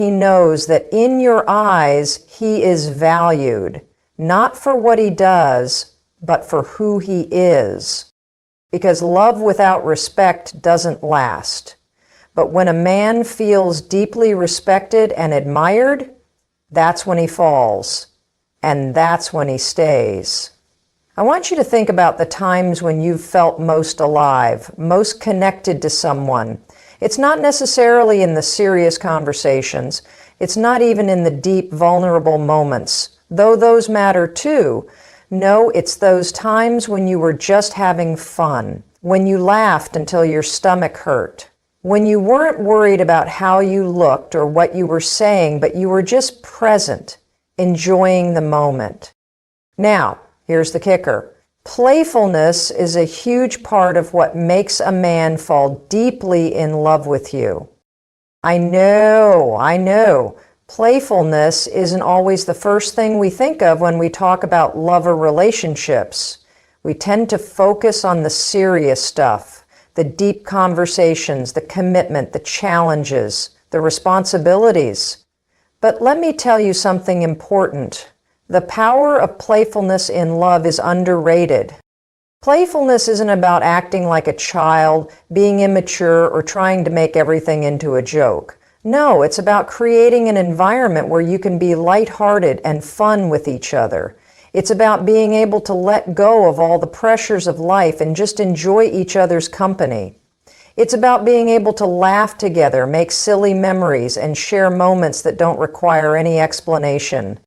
He knows that in your eyes, he is valued, not for what he does, but for who he is. Because love without respect doesn't last. But when a man feels deeply respected and admired, that's when he falls, and that's when he stays. I want you to think about the times when you've felt most alive, most connected to someone. It's not necessarily in the serious conversations. It's not even in the deep, vulnerable moments, though those matter too. No, it's those times when you were just having fun, when you laughed until your stomach hurt, when you weren't worried about how you looked or what you were saying, but you were just present, enjoying the moment. Now, here's the kicker. Playfulness is a huge part of what makes a man fall deeply in love with you. I know. Playfulness isn't always the first thing we think of when we talk about love or relationships. We tend to focus on the serious stuff, the deep conversations, the commitment, the challenges, the responsibilities. But let me tell you something important. The power of playfulness in love is underrated. Playfulness isn't about acting like a child, being immature, or trying to make everything into a joke. No, it's about creating an environment where you can be lighthearted and fun with each other. It's about being able to let go of all the pressures of life and just enjoy each other's company. It's about being able to laugh together, make silly memories, and share moments that don't require any explanation.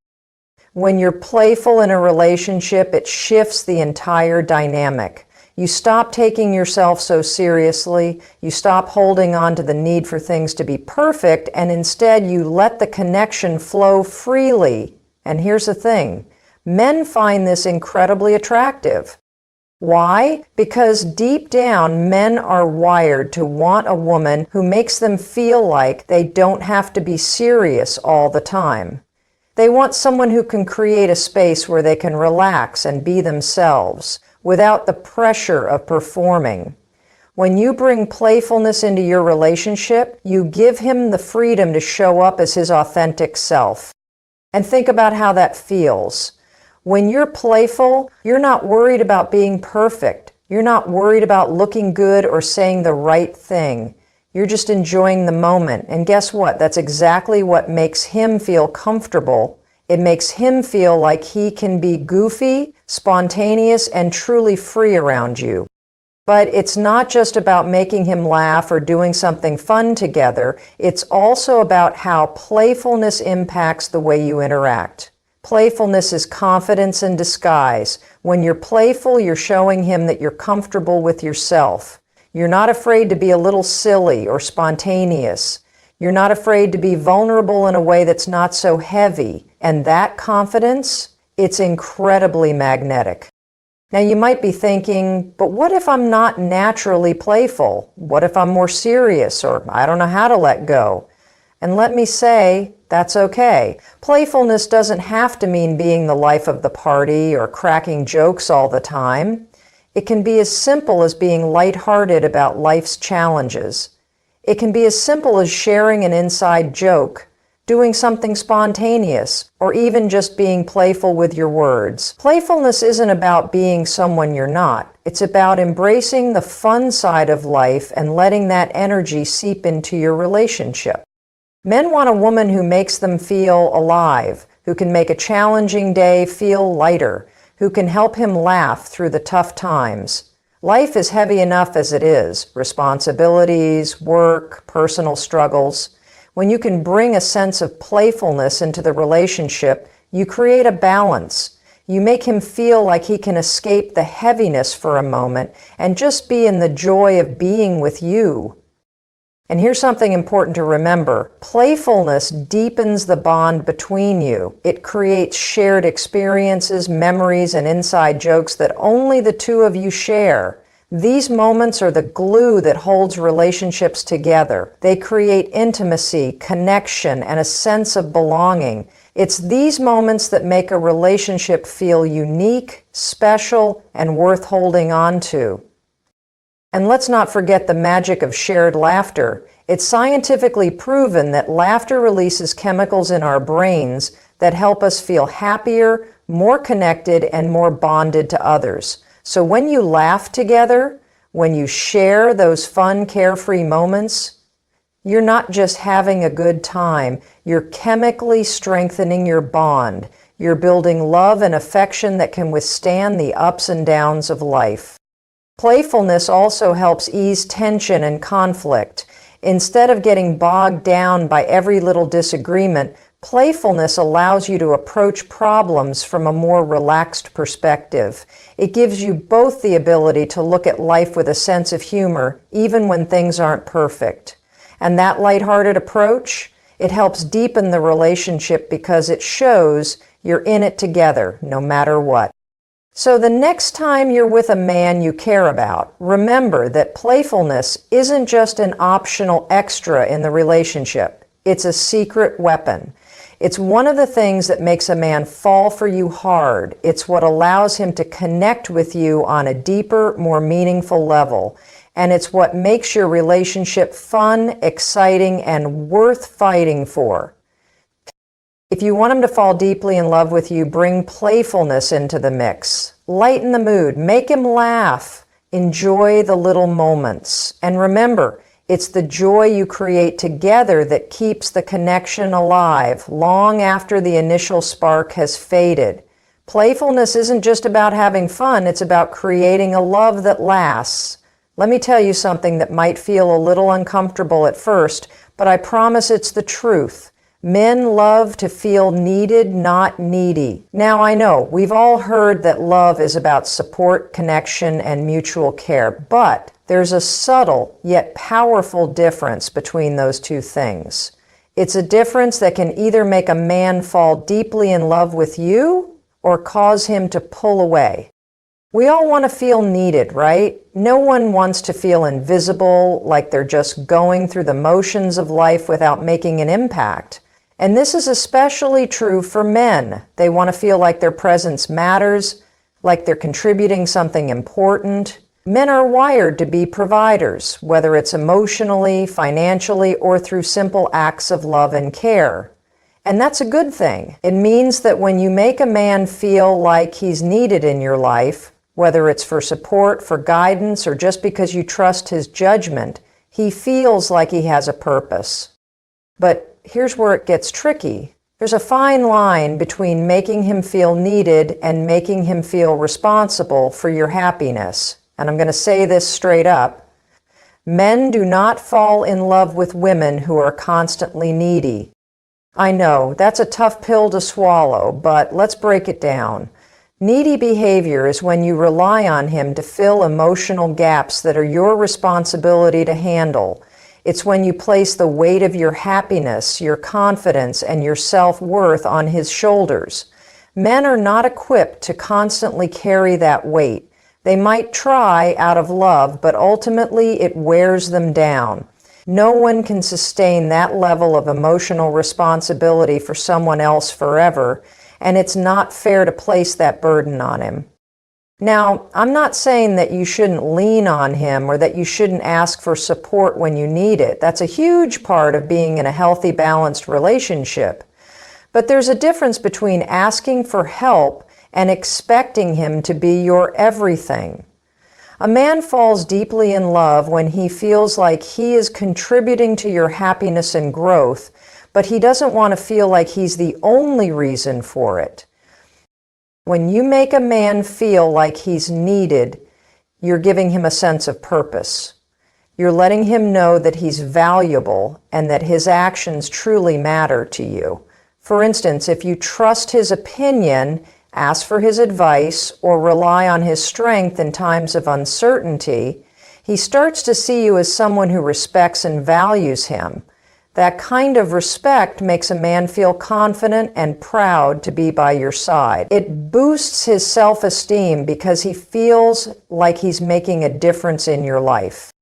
When you're playful in a relationship, it shifts the entire dynamic. You stop taking yourself so seriously, you stop holding on to the need for things to be perfect, and instead you let the connection flow freely. And here's the thing, men find this incredibly attractive. Why? Because deep down, men are wired to want a woman who makes them feel like they don't have to be serious all the time. They want someone who can create a space where they can relax and be themselves without the pressure of performing. When you bring playfulness into your relationship, you give him the freedom to show up as his authentic self. And think about how that feels. When you're playful, you're not worried about being perfect. You're not worried about looking good or saying the right thing. You're just enjoying the moment. And guess what? That's exactly what makes him feel comfortable. It makes him feel like he can be goofy, spontaneous, and truly free around you. But it's not just about making him laugh or doing something fun together. It's also about how playfulness impacts the way you interact. Playfulness is confidence in disguise. When you're playful, you're showing him that you're comfortable with yourself. You're not afraid to be a little silly or spontaneous. You're not afraid to be vulnerable in a way that's not so heavy. And that confidence, it's incredibly magnetic. Now you might be thinking, but what if I'm not naturally playful? What if I'm more serious, or I don't know how to let go? And let me say, that's okay. Playfulness doesn't have to mean being the life of the party or cracking jokes all the time. It can be as simple as being lighthearted about life's challenges. It can be as simple as sharing an inside joke, doing something spontaneous, or even just being playful with your words. Playfulness isn't about being someone you're not. It's about embracing the fun side of life and letting that energy seep into your relationship. Men want a woman who makes them feel alive, who can make a challenging day feel lighter, who can help him laugh through the tough times. Life is heavy enough as it is, responsibilities, work, personal struggles. When you can bring a sense of playfulness into the relationship, you create a balance. You make him feel like he can escape the heaviness for a moment and just be in the joy of being with you. And here's something important to remember. Playfulness deepens the bond between you. It creates shared experiences, memories, and inside jokes that only the two of you share. These moments are the glue that holds relationships together. They create intimacy, connection, and a sense of belonging. It's these moments that make a relationship feel unique, special, and worth holding on to. And let's not forget the magic of shared laughter. It's scientifically proven that laughter releases chemicals in our brains that help us feel happier, more connected, and more bonded to others. So when you laugh together, when you share those fun, carefree moments, you're not just having a good time, you're chemically strengthening your bond. You're building love and affection that can withstand the ups and downs of life. Playfulness also helps ease tension and conflict. Instead of getting bogged down by every little disagreement, playfulness allows you to approach problems from a more relaxed perspective. It gives you both the ability to look at life with a sense of humor, even when things aren't perfect. And that lighthearted approach, it helps deepen the relationship because it shows you're in it together, no matter what. So the next time you're with a man you care about, remember that playfulness isn't just an optional extra in the relationship. It's a secret weapon. It's one of the things that makes a man fall for you hard. It's what allows him to connect with you on a deeper, more meaningful level. And it's what makes your relationship fun, exciting, and worth fighting for. If you want him to fall deeply in love with you, bring playfulness into the mix. Lighten the mood, make him laugh, enjoy the little moments. And remember, it's the joy you create together that keeps the connection alive long after the initial spark has faded. Playfulness isn't just about having fun, it's about creating a love that lasts. Let me tell you something that might feel a little uncomfortable at first, but I promise it's the truth. Men love to feel needed, not needy. Now I know, we've all heard that love is about support, connection, and mutual care, but there's a subtle yet powerful difference between those two things. It's a difference that can either make a man fall deeply in love with you or cause him to pull away. We all want to feel needed, right? No one wants to feel invisible, like they're just going through the motions of life without making an impact. And this is especially true for men. They want to feel like their presence matters, like they're contributing something important. Men are wired to be providers, whether it's emotionally, financially, or through simple acts of love and care. And that's a good thing. It means that when you make a man feel like he's needed in your life, whether it's for support, for guidance, or just because you trust his judgment, he feels like he has a purpose. But here's where it gets tricky. There's a fine line between making him feel needed and making him feel responsible for your happiness. And I'm going to say this straight up. Men do not fall in love with women who are constantly needy. I know, that's a tough pill to swallow, but let's break it down. Needy behavior is when you rely on him to fill emotional gaps that are your responsibility to handle. It's when you place the weight of your happiness, your confidence, and your self-worth on his shoulders. Men are not equipped to constantly carry that weight. They might try out of love, but ultimately it wears them down. No one can sustain that level of emotional responsibility for someone else forever, and it's not fair to place that burden on him. Now, I'm not saying that you shouldn't lean on him or that you shouldn't ask for support when you need it. That's a huge part of being in a healthy, balanced relationship. But there's a difference between asking for help and expecting him to be your everything. A man falls deeply in love when he feels like he is contributing to your happiness and growth, but he doesn't want to feel like he's the only reason for it. When you make a man feel like he's needed, you're giving him a sense of purpose. You're letting him know that he's valuable and that his actions truly matter to you. For instance, if you trust his opinion, ask for his advice, or rely on his strength in times of uncertainty, he starts to see you as someone who respects and values him. That kind of respect makes a man feel confident and proud to be by your side. It boosts his self-esteem because he feels like he's making a difference in your life.